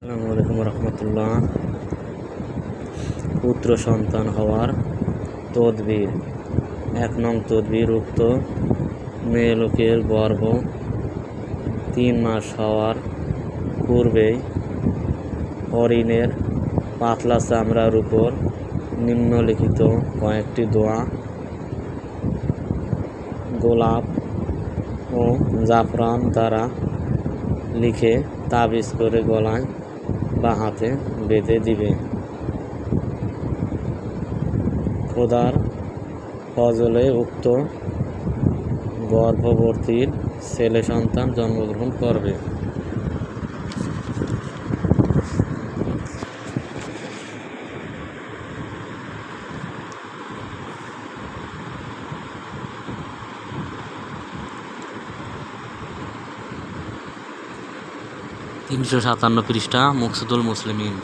আসসালামু আলাইকুম রহমতুল্লাহ। পুত্র সন্তান হওয়ার তদবির। ১ নং তদবির, উক্ত মেয়ে লোকের গর্ভ ৩ মাস হওয়ার পূর্বেই হরিণের পাতলা চামড়ার উপর নিম্নলিখিত কয়েকটি দোয়া গোলাপ ও জাফরান দ্বারা লিখে তাবিজ করে গলায় বা হাতে বেঁধে দিবে। খোদার ফজলে উক্ত গর্ভবতীর ছেলে সন্তান জন্মগ্রহণ করবে। তিনশো ৫৭ পৃষ্ঠা, মুকসুদুল মুসলিমিন।